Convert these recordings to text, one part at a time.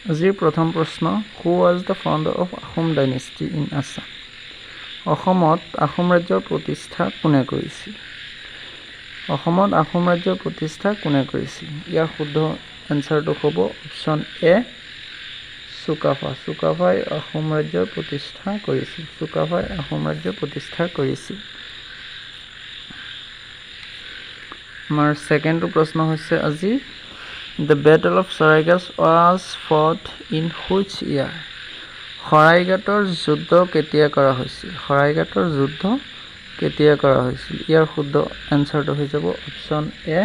আজিৰ প্ৰথম প্ৰশ্ন, হু was the founder of Ahom dynasty in Assam? অসমত আহোম ৰাজ্যৰ প্ৰতিষ্ঠা কোনে কৰিছিল? অসমত আহোম ৰাজ্যৰ প্ৰতিষ্ঠা কোনে কৰিছিল? ইয়াৰ শুদ্ধ এনচাৰটো হ'ব অপশ্যন এ, চুকাফা। চুকাফাই আহোম ৰাজ্যৰ প্ৰতিষ্ঠা কৰিছিল। চুকাফাই আহোম ৰাজ্যৰ প্ৰতিষ্ঠা কৰিছিল। আমাৰ ছেকেণ্ডটো প্ৰশ্ন হৈছে আজি, the battle of Saraighat was fought in which year? শৰাইঘাটৰ যুদ্ধ কেতিয়া কৰা হৈছিল? শৰাইঘাটৰ যুদ্ধ কেতিয়া কৰা হৈছিল? ইয়াৰ শুদ্ধ এনচাৰটো হৈ যাব অপশ্যন এ,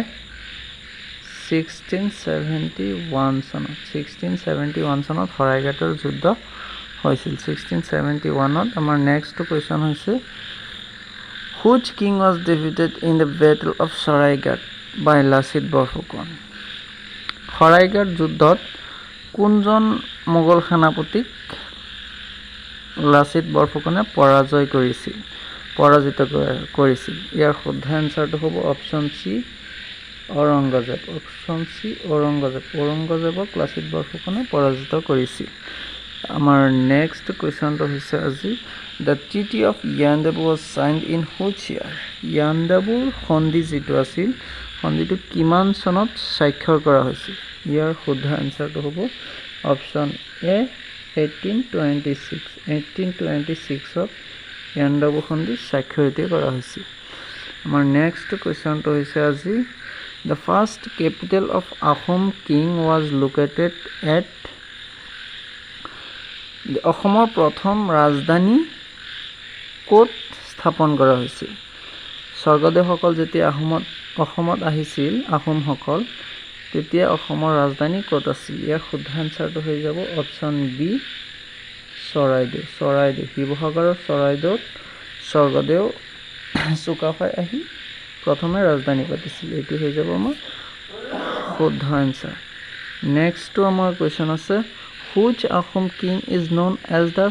1671 চনত। 1671 চনত শৰাইঘাটৰ যুদ্ধ হৈছিল। 1671ত। আমাৰ নেক্সট কুৱেশ্যন হৈছে, which king was defeated in the battle of Saraighat by Lachit Borphukan? Saraighat যুদ্ধত কোনজন মোগল সেনাপতিক লাচিত বৰফুকনে পৰাজিত কৰিছিল? ইয়াৰ শুদ্ধ এনচাৰটো হ'ব option C, Aurangzeb. Option C, Aurangzeb. ঔৰংগজেবক লাচিত বৰফুকনে পৰাজিত কৰিছিল। আমাৰ নেক্সট কুৱেশ্যনটো হৈছে আজি, the treaty of Yandabo was signed in which year? ইয়াণ্ডাবুৰ সন্ধি যিটো আছিল, সন্ধিটো কিমান চনত স্বাক্ষৰ কৰা হৈছিল? ইয়াৰ শুদ্ধ এনচাৰটো হ'ব অপশ্যন এ, 1826। 1826ত ইয়াণ্ডাবু সন্ধি স্বাক্ষৰিত কৰা হৈছিল। আমাৰ নেক্সট কুৱেশ্যনটো হৈছে আজি, the first capital of Ahom king was located at? অসমৰ প্ৰথম ৰাজধানী ক'ত স্থাপন কৰা হৈছিল? স্বৰ্গদেউসকল যেতিয়া অসমত আহিছিল, আহোমসকল, তেতিয়া অসমৰ ৰাজধানী ক'ত আছিল? ইয়াৰ শুদ্ধ এনচাৰটো হৈ যাব অপশ্যন বি, চৰাইদেউ। চৰাইদেউ, শিৱসাগৰৰ চৰাইদেউত স্বৰ্গদেউ চুকাফাই আহি প্ৰথমে ৰাজধানী পাতিছিল। এইটো হৈ যাব আমাৰ শুদ্ধ এনচাৰ। নেক্সটটো আমাৰ কুৱেশ্যন আছে, which Ahom king is known as the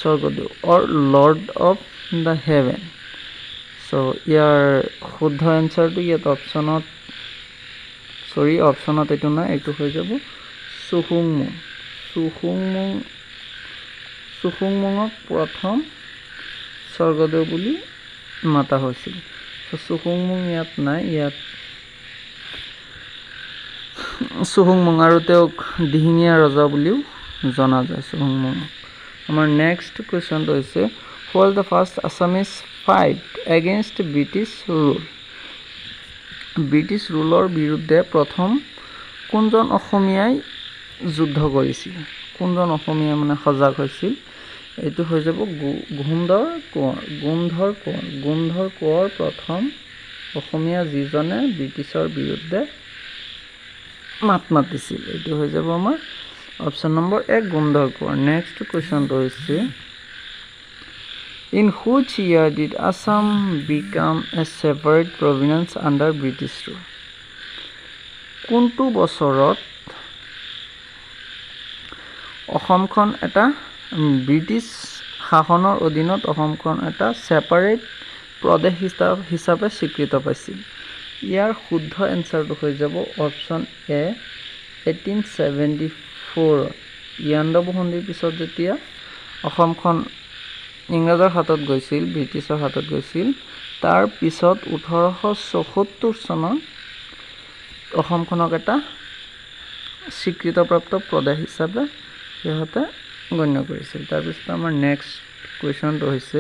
Swargadeo or lord of the heaven? চ' ইয়াৰ শুদ্ধ এনচাৰটো ইয়াত অপশ্যনত এইটো নাই, এইটো হৈ যাব চুহুংমুং। চুহুংমুঙক প্ৰথম স্বৰ্গদেউ বুলি মাতা হৈছিল। চুহুংমুং ইয়াত নাই, ইয়াত চুহুংমুং, আৰু তেওঁক দিহিঙীয়া ৰজা বুলিও জনা যায় চুহুংমুঙক। আমাৰ নেক্সট কুৱেশ্যনটো হৈছে, who was the first Assamese fight against British rule? British ৰুলৰ বিৰুদ্ধে প্ৰথম কোনজন অসমীয়াই যুদ্ধ কৰিছিল? কোনজন অসমীয়া সজাগ হৈছিল? এইটো হৈ যাব গোন্ধৰ কোঁৱৰ প্ৰথম অসমীয়া যিজনে ব্ৰিটিছৰ বিৰুদ্ধে মাত মাতিছিল। এইটো হৈ যাব আমাৰ অপশ্যন নম্বৰ এ, গোন্ধৰ কোঁৱৰ। নেক্সট কুৱেশ্যনটো হৈছে, in which year did Assam become a separate province under British rule? কোনটো বছৰত অসমখন এটা ব্ৰিটিছ শাসনৰ অধীনত অসমখন এটা ছেপাৰেট প্ৰদেশ হিচাপে স্বীকৃত পাইছিল? ইয়াৰ শুদ্ধ এনচাৰটো হৈ যাব অপশ্যন এ, 1874ত। ইয়াণ্ডাবু সন্ধিৰ পিছত যেতিয়া অসমখন ইংৰাজৰ হাতত গৈছিল, ব্ৰিটিছৰ হাতত গৈছিল, তাৰ পিছত 1874 চনত অসমখনক এটা স্বীকৃতপ্ৰাপ্ত প্ৰদেশ হিচাপে সিহঁতে গণ্য কৰিছিল। তাৰপিছত আমাৰ নেক্সট কুৱেশ্যনটো হৈছে,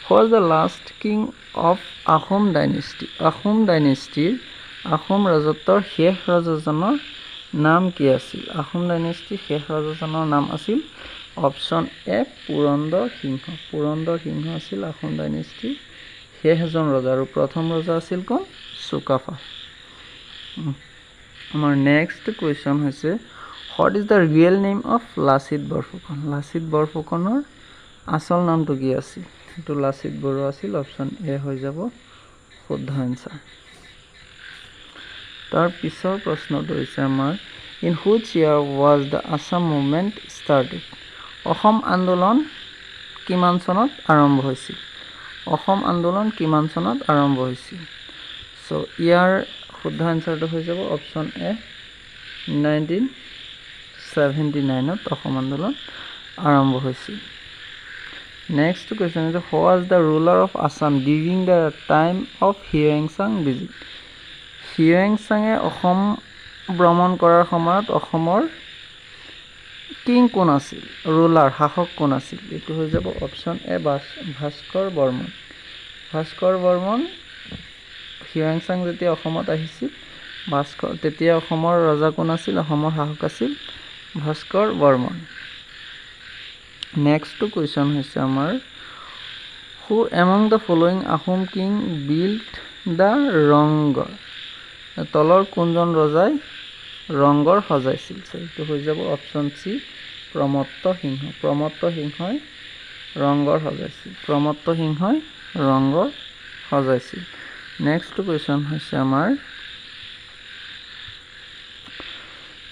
who was the last king of Ahom dynasty? Ahom ৰাজত্বৰ শেষ ৰজাজনৰ নাম কি আছিল? আহোম ডাইনেষ্টিৰ শেষ ৰজাজনৰ নাম আছিল অপশ্যন এ, পুৰন্দৰ সিংহ। পুৰন্দৰ সিংহ আছিল আহোম ডাইনেষ্টিৰ শেষজন ৰজা, আৰু প্ৰথম ৰজা আছিল কোন? চুকাফা। আমাৰ নেক্সট কুৱেশ্যন হৈছে, what is the real name of Lachit Borphukan? Lachit বৰফুকনৰ আচল নামটো কি আছিল? এইটো লাচিত বৰুৱা আছিল। অপশ্যন এ হৈ যাব শুদ্ধ এনচাৰ। তাৰ পিছৰ প্ৰশ্নটো হৈছে আমাৰ, in which year was the Assam movement started? Assam আন্দোলন কিমান চনত আৰম্ভ হৈছিল? অসম আন্দোলন কিমান চনত আৰম্ভ হৈছিল? চ' ইয়াৰ শুদ্ধ এনচাৰটো হৈ যাব অপশ্যন এ, 1979 অসম আন্দোলন আৰম্ভ হৈছিল next question is who was the ruler of Assam during the time of হিউৱেনচাং ভিজিট হিউৱেনচাঙে অসম ভ্ৰমণ কৰাৰ সময়ত অসমৰ কিং কোন আছিল ৰুলাৰ শাসক কোন আছিল এইটো হৈ যাব অপশ্যন এ ভাস্কৰ বৰ্মন হিউৱেনচাং যেতিয়া অসমত আহিছিল তেতিয়া অসমৰ ৰজা কোন আছিল অসমৰ শাসক আছিল ভাস্কৰ বৰ্মন নেক্সট কুৱেশ্যন হৈছে আমাৰ who among the following Ahom king build the Rang Ghar তলৰ কোনজন ৰজাই ৰংঘৰ সজাইছিল এইটো হৈ যাব অপশ্যন চি প্ৰমত্ত সিংহই ৰংঘৰ সজাইছিল নেক্সট কুৱেশ্যন হৈছে আমাৰ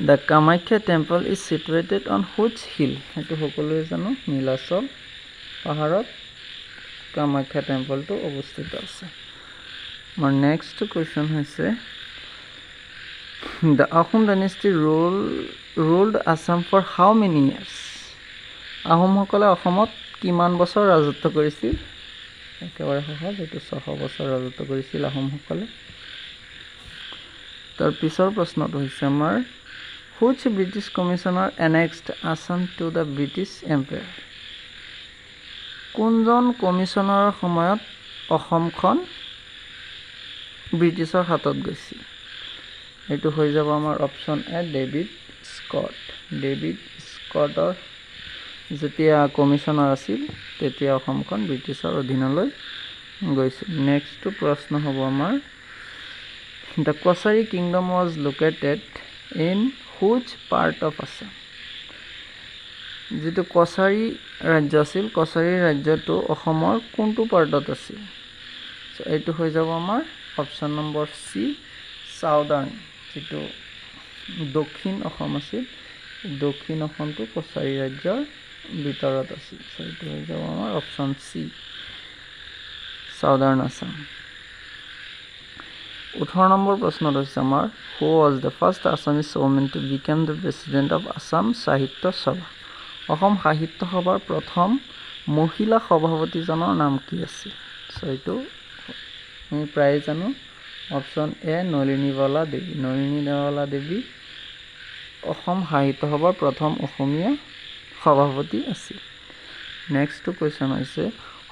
the Kamakhya temple is situated on which hill এইটো সকলোৱে জানো নীলাচল পাহাৰত কামাখ্যা টেম্পলটো অৱস্থিত আছে আমাৰ নেক্সট কুৱেশ্যন হৈছে the Ahom dynasty ruled Assam for how many years আহোমসকলে অসমত কিমান বছৰ ৰাজত্ব কৰিছিল একেবাৰে সহজ এইটো 600 বছৰ ৰাজত্ব কৰিছিল আহোমসকলে তাৰ পিছৰ প্ৰশ্নটো হৈছে আমাৰ which British commissioner annexed Assam to the British empire কোনজন কমিশ্যনাৰৰ সময়ত অসমখন ব্ৰিটিছৰ হাতত গৈছিল এইটো হৈ যাব আমাৰ অপশ্যন এ ডেভিড স্কটৰ যেতিয়া কমিশ্যনাৰ আছিল তেতিয়া অসমখন ব্ৰিটিছৰ অধীনলৈ গৈছিল নেক্সট প্ৰশ্ন হ'ব আমাৰ the Kachari kingdom was located in which part of Assam যিটো কছাৰী ৰাজ্য আছিল কছাৰী ৰাজ্যটো অসমৰ কোনটো পাৰ্টত আছিল এইটো হৈ যাব আমাৰ অপশ্যন নম্বৰ চি চাউদাৰ্ণ যিটো দক্ষিণ অসম আছিল দক্ষিণ অসমটো কছাৰী ৰাজ্যৰ ভিতৰত আছিল এইটো হৈ যাব আমাৰ option C southern Assam 18 number প্ৰশ্নটো হৈছে আমাৰ হু was the first Assamese women to become the president of Assam সাহিত্য সভা অসম সাহিত্য সভাৰ প্ৰথম মহিলা সভাপতিজনৰ নাম কি আছিল এইটো আমি প্ৰায় জানো অপশ্যন এ নলিনীবালা দেৱী অসম সাহিত্য সভাৰ প্ৰথম অসমীয়া সভাপতি আছিল নেক্সট কুৱেশ্যন হৈছে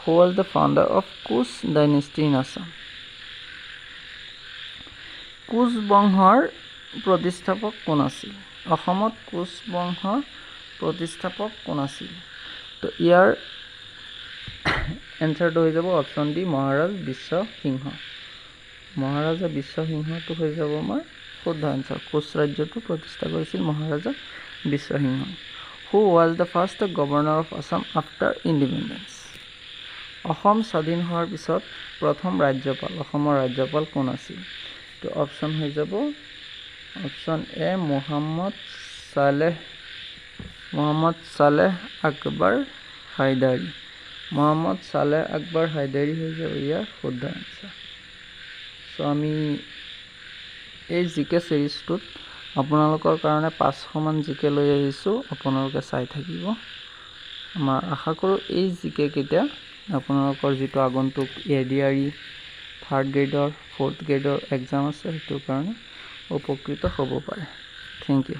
who was the founder of Koch dynasty in Assam Koch বংশৰ প্ৰতিষ্ঠাপক কোন আছিল অসমত কোচ বংশৰ প্ৰতিষ্ঠাপক কোন আছিল তো ইয়াৰ এনসাৰটো হৈ যাব অপশ্যন ডি মহাৰাজা বিশ্বসিংহটো হৈ যাব আমাৰ শুদ্ধ এনসাৰ কোচ ৰাজ্যটো প্ৰতিষ্ঠা কৰিছিল Maharaja Biswasingha who was the first governor of Assam after independence Assam স্বাধীন হোৱাৰ পিছত প্ৰথম অসমৰ ৰাজ্যপাল কোন আছিল তো অপশ্যন হৈ যাব অপশ্যন এ মোহাম্মদ সালেহ আকবৰ হাইদাৰী হৈ যাব ইয়াৰ শুদ্ধ এনসাৰ আমি এই জিকে চিৰিজটোত আপোনালোকৰ কাৰণে 500 মান জিকে লৈ আহিছোঁ আপোনালোকে চাই থাকিব আমাৰ আশা কৰোঁ এই জিকে কেইটা আপোনালোকৰ যিটো আগন্তুক এডিআৰই 3rd গ্ৰেডৰ 4th গ্ৰেডৰ এক্সাম আছে সেইটোৰ কাৰণে উপকৃত হ'ব পাৰে থেংক ইউ